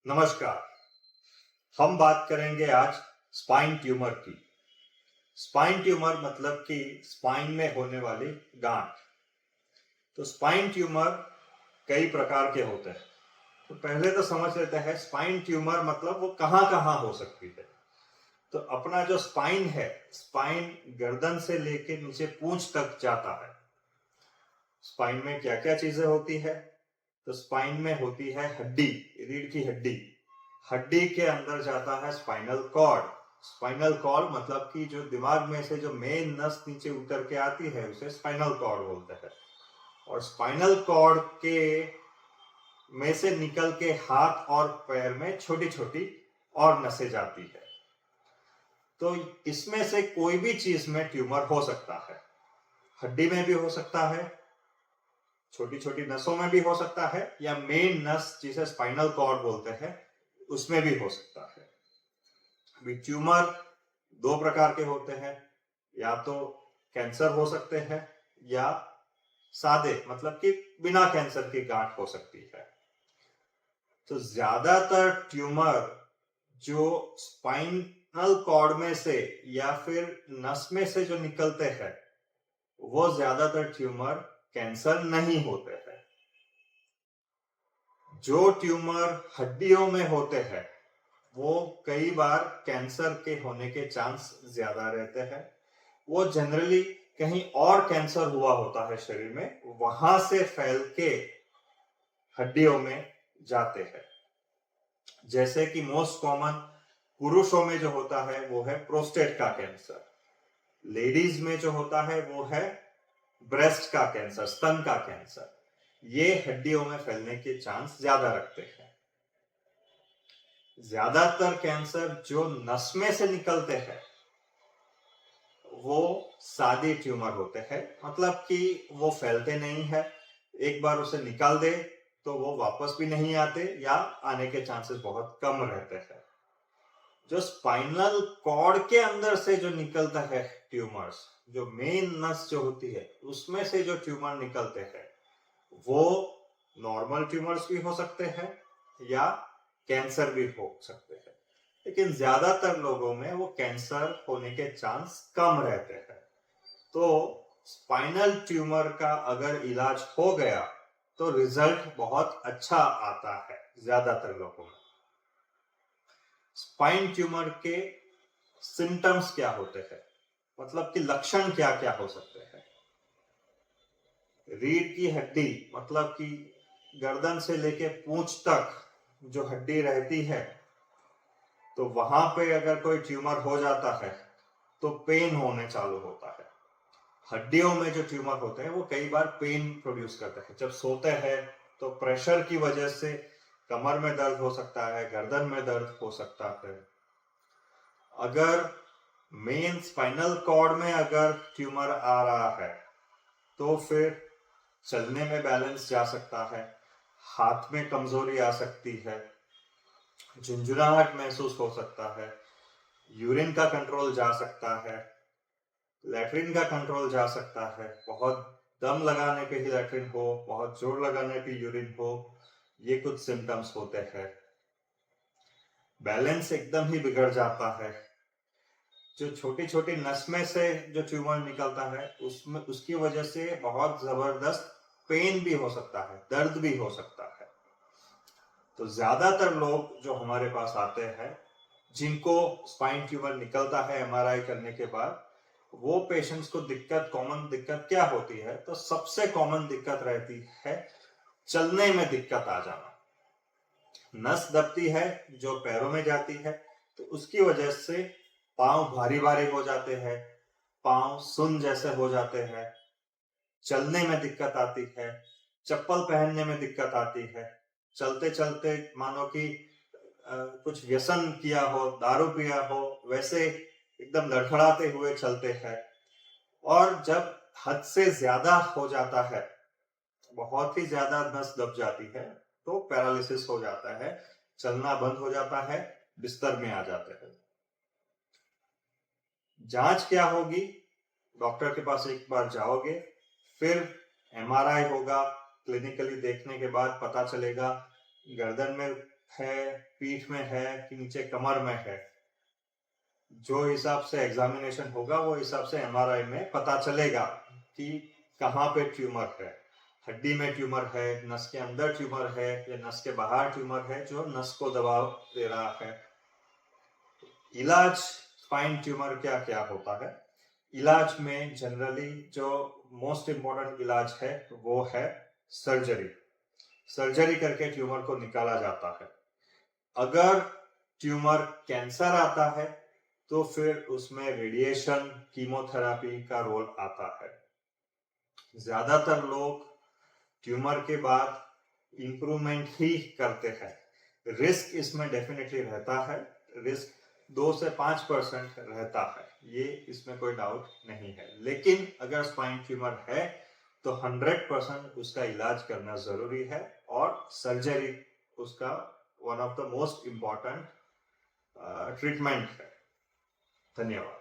नमस्कार। हम बात करेंगे आज स्पाइन ट्यूमर की। स्पाइन ट्यूमर मतलब कि स्पाइन में होने वाली गांठ। तो स्पाइन ट्यूमर कई प्रकार के होते हैं। तो पहले तो समझ लेते हैं स्पाइन ट्यूमर मतलब वो कहां कहां हो सकती है। तो अपना जो स्पाइन है, स्पाइन गर्दन से लेके नीचे पूंछ तक जाता है। स्पाइन में क्या क्या चीजें होती है? तो स्पाइन में होती है हड्डी, रीढ़ की हड्डी। हड्डी के अंदर जाता है स्पाइनल कॉर्ड। स्पाइनल कॉर्ड मतलब कि जो दिमाग में से जो मेन नस नीचे उतर के आती है उसे स्पाइनल कॉर्ड बोलते हैं। और स्पाइनल कॉर्ड के में से निकल के हाथ और पैर में छोटी छोटी और नसें जाती है। तो इसमें से कोई भी चीज में ट्यूमर हो सकता है। हड्डी में भी हो सकता है, छोटी छोटी नसों में भी हो सकता है, या मेन नस जिसे स्पाइनल कॉर्ड बोलते हैं उसमें भी हो सकता है। अभी ट्यूमर दो प्रकार के होते हैं, या तो कैंसर हो सकते हैं या सादे मतलब कि बिना कैंसर की गांठ हो सकती है। तो ज्यादातर ट्यूमर जो स्पाइनल कॉर्ड में से या फिर नस में से जो निकलते हैं वो ज्यादातर ट्यूमर कैंसर नहीं होते हैं। जो ट्यूमर हड्डियों में होते हैं वो कई बार कैंसर के होने के चांस ज्यादा रहते हैं। वो जनरली कहीं और कैंसर हुआ होता है शरीर में, वहां से फैल के हड्डियों में जाते हैं। जैसे कि मोस्ट कॉमन पुरुषों में जो होता है वो है प्रोस्टेट का कैंसर। लेडीज में जो होता है वो है ब्रेस्ट का कैंसर, स्तन का कैंसर। ये हड्डियों में फैलने के चांस ज्यादा रखते हैं। ज्यादातर कैंसर जो नस में से निकलते हैं वो सादे ट्यूमर होते हैं, मतलब कि वो फैलते नहीं है। एक बार उसे निकाल दे तो वो वापस भी नहीं आते या आने के चांसेस बहुत कम रहते हैं। जो स्पाइनल कॉर्ड के अंदर से जो निकलता है ट्यूमर्स, जो मेन नस जो होती है उसमें से जो ट्यूमर निकलते हैं वो नॉर्मल ट्यूमर्स भी हो सकते हैं या कैंसर भी हो सकते हैं। लेकिन ज्यादातर लोगों में वो कैंसर होने के चांस कम रहते हैं। तो स्पाइनल ट्यूमर का अगर इलाज हो गया तो रिजल्ट बहुत अच्छा आता है ज्यादातर लोगों में। स्पाइन ट्यूमर के सिम्टम्स क्या होते हैं, मतलब कि लक्षण क्या क्या हो सकते हैं? रीढ़ की हड्डी मतलब कि गर्दन से लेके पूंछ तक जो हड्डी रहती है, तो वहां पे अगर कोई ट्यूमर हो जाता है तो पेन होने चालू होता है। हड्डियों में जो ट्यूमर होते हैं वो कई बार पेन प्रोड्यूस करते हैं। जब सोते हैं तो प्रेशर की वजह से कमर में दर्द हो सकता है, गर्दन में दर्द हो सकता है। अगर मेन स्पाइनल कॉर्ड में अगर ट्यूमर आ रहा है तो फिर चलने में बैलेंस जा सकता है, हाथ में कमजोरी आ सकती है, झुंझुनाहट महसूस हो सकता है, यूरिन का कंट्रोल जा सकता है, लैट्रिन का कंट्रोल जा सकता है, बहुत दम लगाने पे ही लैट्रिन हो, बहुत जोर लगाने पे यूरिन हो। ये कुछ सिम्टम्स होते हैं। बैलेंस एकदम ही बिगड़ जाता है। जो छोटी छोटी नस में से जो ट्यूमर निकलता है उसमें उसकी वजह से बहुत जबरदस्त पेन भी हो सकता है, दर्द भी हो सकता है। तो ज्यादातर लोग जो हमारे पास आते हैं जिनको स्पाइन ट्यूमर निकलता है एमआरआई करने के बाद, वो पेशेंट्स को कॉमन दिक्कत क्या होती है? तो सबसे कॉमन दिक्कत रहती है चलने में दिक्कत आ जाना। नस दबती है जो पैरों में जाती है, तो उसकी वजह से पांव भारी भारी हो जाते हैं, पांव सुन जैसे हो जाते हैं, चलने में दिक्कत आती है, चप्पल पहनने में दिक्कत आती है, चलते चलते मानो कि कुछ व्यसन किया हो, दारू पिया हो, वैसे एकदम लड़खड़ाते हुए चलते हैं। और जब हद से ज्यादा हो जाता है, बहुत ही ज्यादा नस दब जाती है, तो पैरालिसिस हो जाता है, चलना बंद हो जाता है, बिस्तर में आ जाते हैं। जांच क्या होगी? डॉक्टर के पास एक बार जाओगे, फिर एमआरआई होगा। क्लिनिकली देखने के बाद पता चलेगा गर्दन में है, पीठ में है कि नीचे कमर में है, जो हिसाब से एग्जामिनेशन होगा वो हिसाब से एमआरआई में पता चलेगा कि कहाँ पे ट्यूमर है। हड्डी में ट्यूमर है, नस के अंदर ट्यूमर है या नस के बाहर ट्यूमर है जो नस को दबाव दे रहा है। इलाज स्पाइन ट्यूमर क्या क्या होता है? इलाज में जनरली जो मोस्ट इम्पोर्टेंट इलाज है वो है सर्जरी। सर्जरी करके ट्यूमर को निकाला जाता है। अगर ट्यूमर कैंसर आता है तो फिर उसमें रेडिएशन, कीमोथेरेपी का रोल आता है। ज्यादातर लोग ट्यूमर के बाद इंप्रूवमेंट ही करते हैं। रिस्क इसमें डेफिनेटली रहता है, रिस्क 2 से 5% रहता है, ये इसमें कोई डाउट नहीं है। लेकिन अगर स्पाइन ट्यूमर है तो 100% उसका इलाज करना जरूरी है और सर्जरी उसका one of the most important treatment है। धन्यवाद।